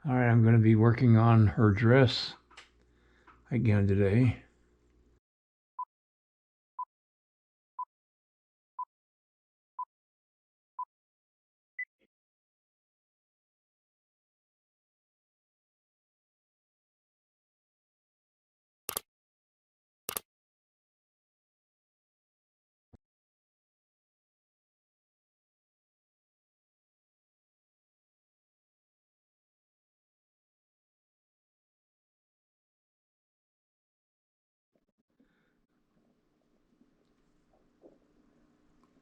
All right, I'm going to be working on her dress again today.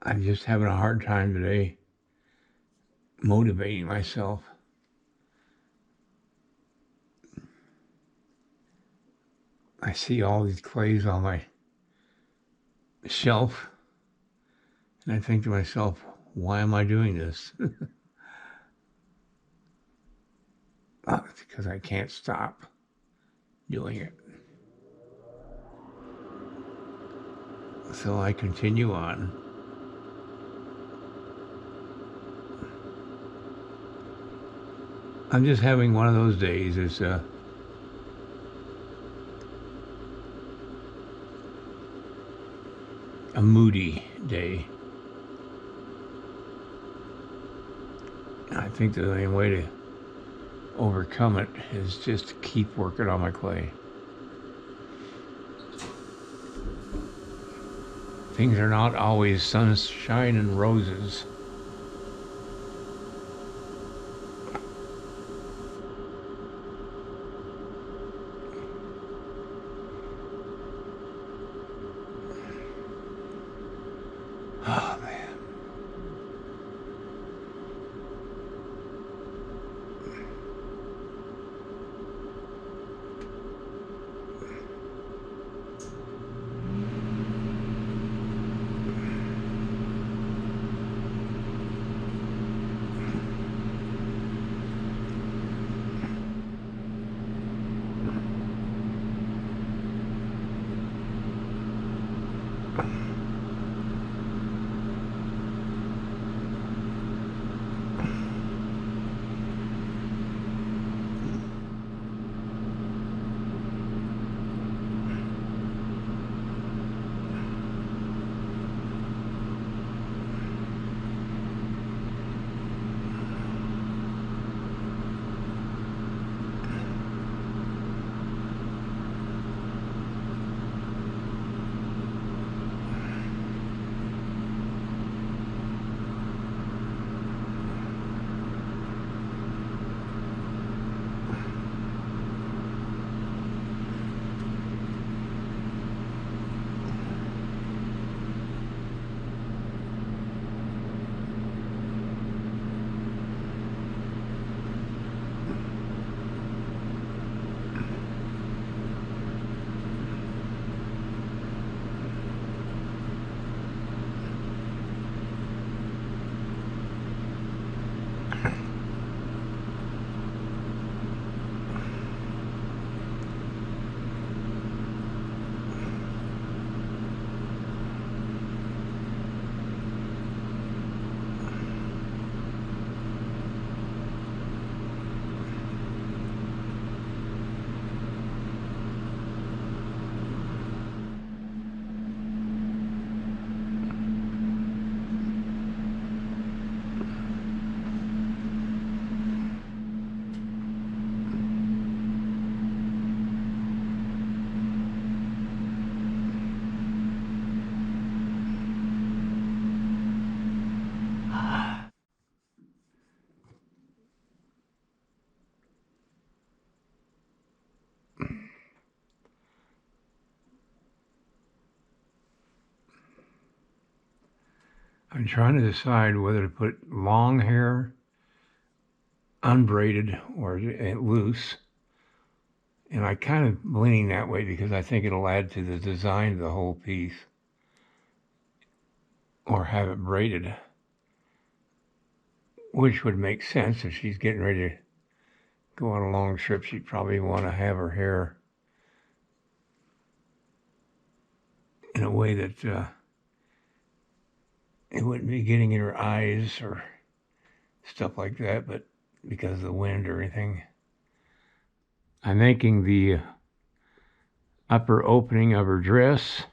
I'm just having a hard time today motivating myself. I see all these clays on my shelf, and I think to myself, why am I doing this? It's because I can't stop doing it. So I continue on. I'm just having one of those days. It's a moody day. I think the only way to overcome it is just to keep working on my clay. Things are not always sunshine and roses. Oh, man. I'm trying to decide whether to put long hair, unbraided, or loose. And I kind of leaning that way because I think it'll add to the design of the whole piece. Or have it braided, which would make sense if she's getting ready to go on a long trip. She'd probably want to have her hair in a way that it wouldn't be getting in her eyes or stuff like that, but because of the wind or anything. I'm making the upper opening of her dress.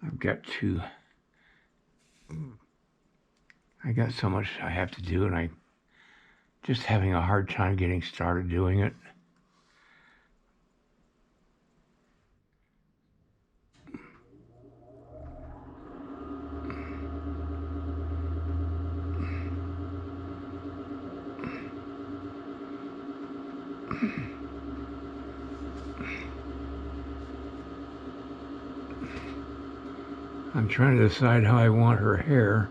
I got so much I have to do, and I'm just having a hard time getting started doing it. I'm trying to decide how I want her hair.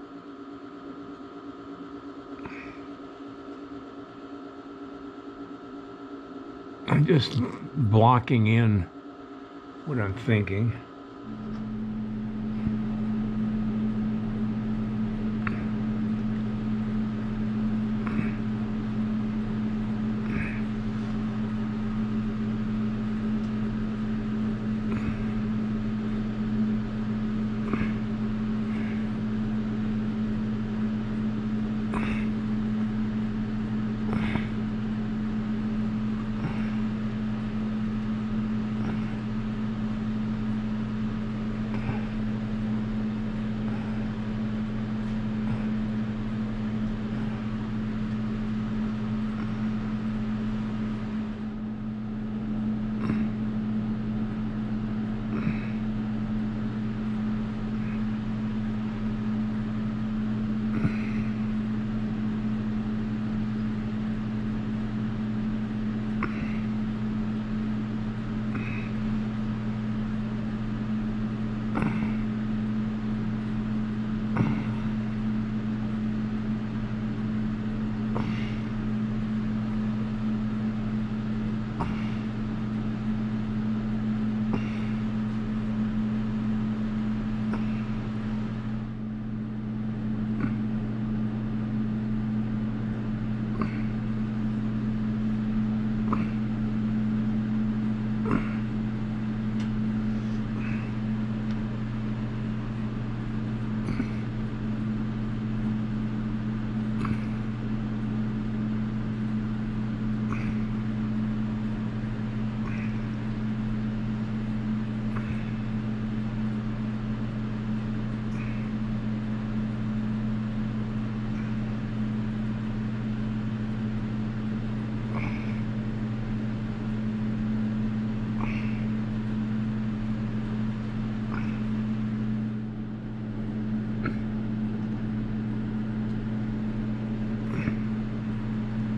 I'm just blocking in what I'm thinking.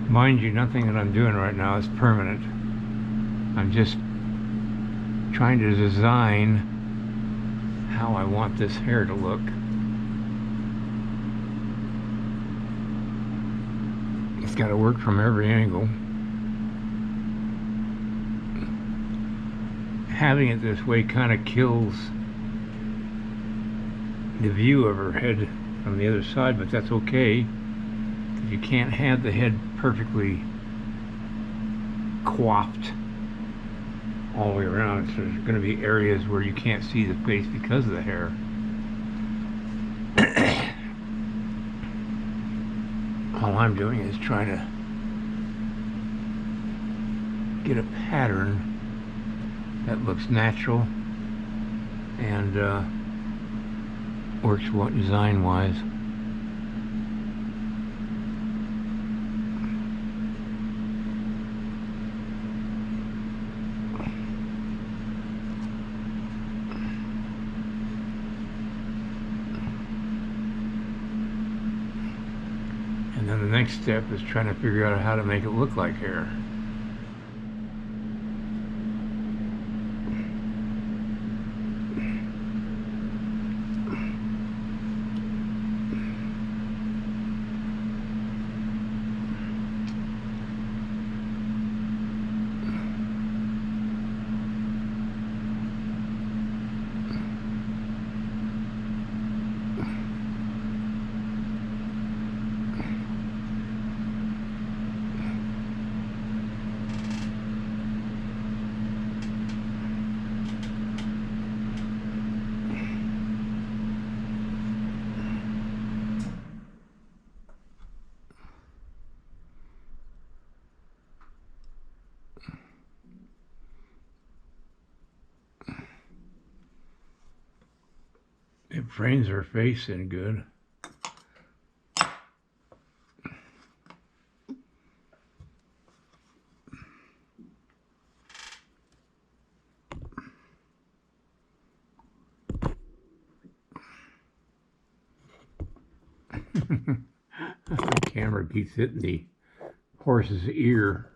Mind you, nothing that I'm doing right now is permanent. I'm just trying to design how I want this hair to look. It's got to work from every angle. Having it this way kind of kills the view of her head from the other side, but that's okay. You can't have the head perfectly coiffed all the way around, so there's going to be areas where you can't see the face because of the hair. All I'm doing is trying to get a pattern that looks natural and works design-wise. And then the next step is trying to figure out how to make it look like hair. frames her face in good. The camera keeps hitting the horse's ear.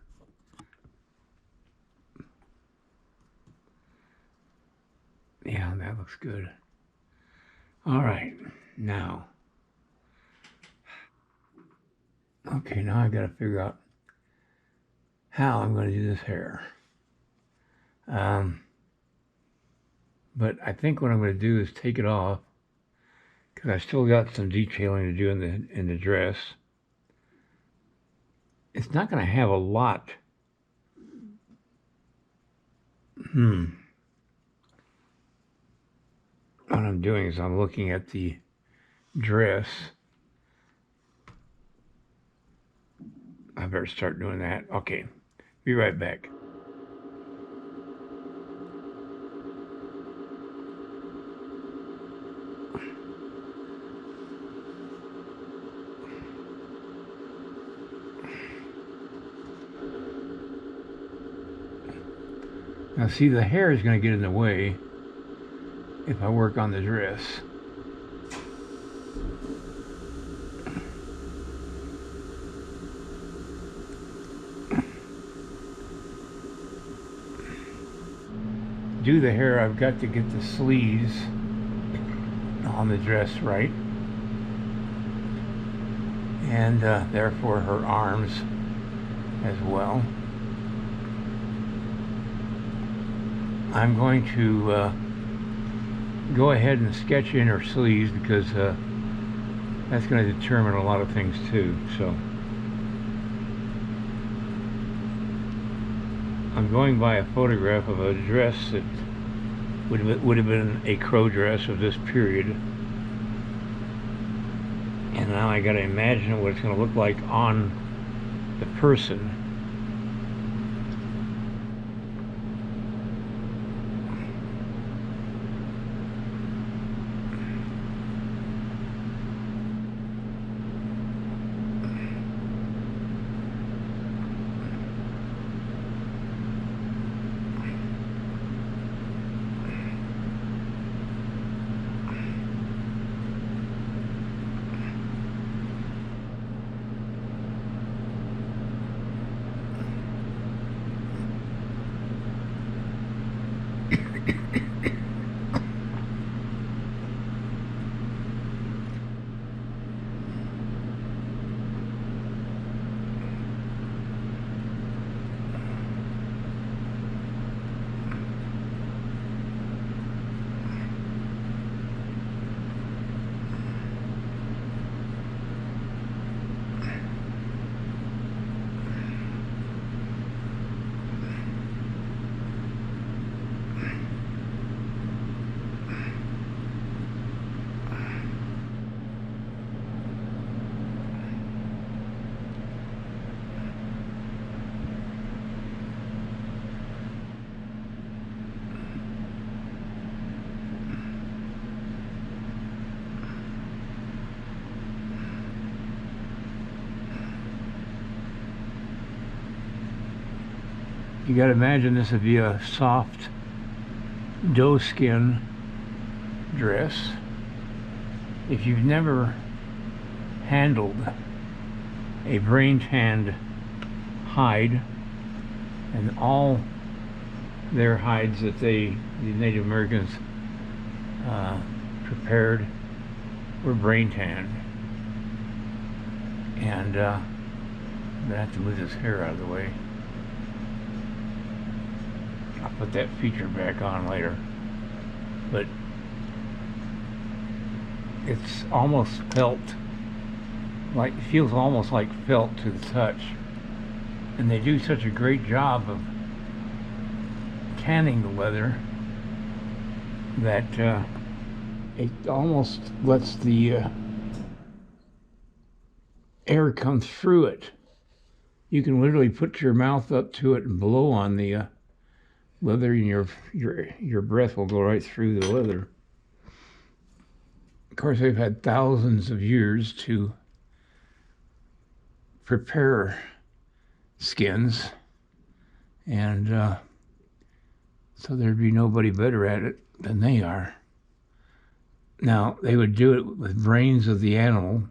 Yeah, that looks good. All right, now. Okay, now I gotta figure out how I'm gonna do this hair. But I think what I'm gonna do is take it off because I still got some detailing to do in the dress. It's not gonna have a lot. What I'm doing is I'm looking at the dress. I better start doing that. Okay, be right back. Now see, the hair is going to get in the way if I work on the dress. Do the hair, I've got to get the sleeves on the dress right, and therefore her arms as well. I'm going to go ahead and sketch in her sleeves because that's going to determine a lot of things too. So I'm going by a photograph of a dress that would have been a crow dress of this period, and now I got to imagine what it's going to look like on the person. You got to imagine this would be a soft doe skin dress. If you've never handled a brain tanned hide, and all their hides that the Native Americans prepared were brain tanned, and I'm gonna have to move this hair out of the way. I'll put that feature back on later, but it's almost felt like, it feels almost like felt to the touch, and they do such a great job of tanning the leather that it almost lets the air come through it. You can literally put your mouth up to it and blow on the leather, and your breath will go right through the leather. Of course, they've had thousands of years to prepare skins, and so there'd be nobody better at it than they are. Now, they would do it with brains of the animal,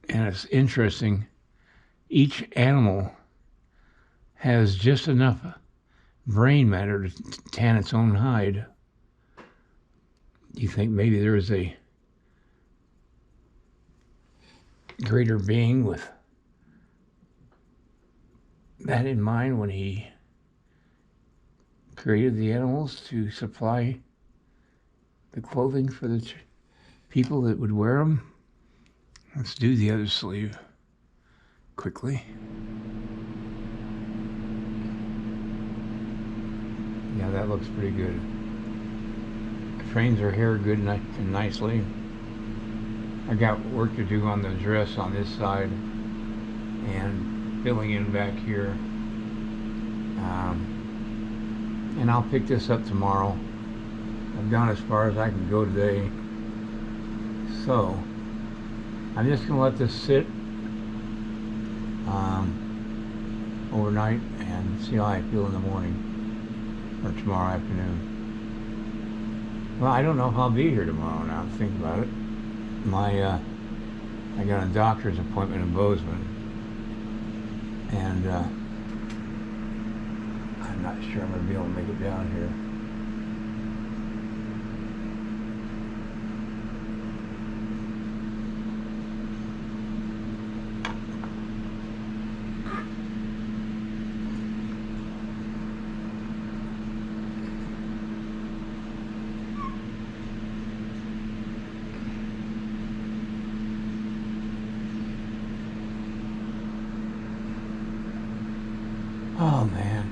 and it's interesting, each animal has just enough brain matter to tan its own hide. Do you think maybe there is a greater being with that in mind when he created the animals to supply the clothing for the people that would wear them? Let's do the other sleeve quickly. Yeah, that looks pretty good. Trains her hair good and nicely. I got work to do on the dress on this side and filling in back here. And I'll pick this up tomorrow. I've gone as far as I can go today. So I'm just going to let this sit overnight and see how I feel in the morning or tomorrow afternoon. Well, I don't know if I'll be here tomorrow now to think about it. I got a doctor's appointment in Bozeman, and I'm not sure I'm going to be able to make it down here. Oh man.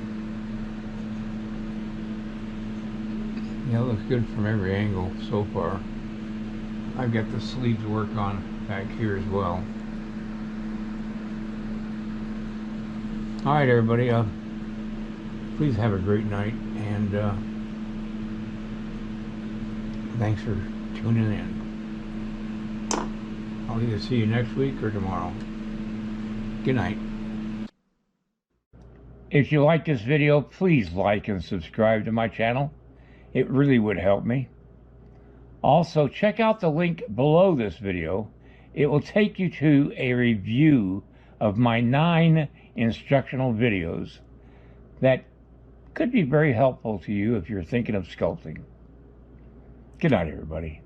Yeah, it looks good from every angle so far. I've got the sleeves to work on back here as well. Alright everybody, please have a great night, and thanks for tuning in. I'll either see you next week or tomorrow. Good night. If you like this video, please like and subscribe to my channel. It really would help me. Also, check out the link below this video. It will take you to a review of my 9 instructional videos that could be very helpful to you if you're thinking of sculpting. Good night, everybody.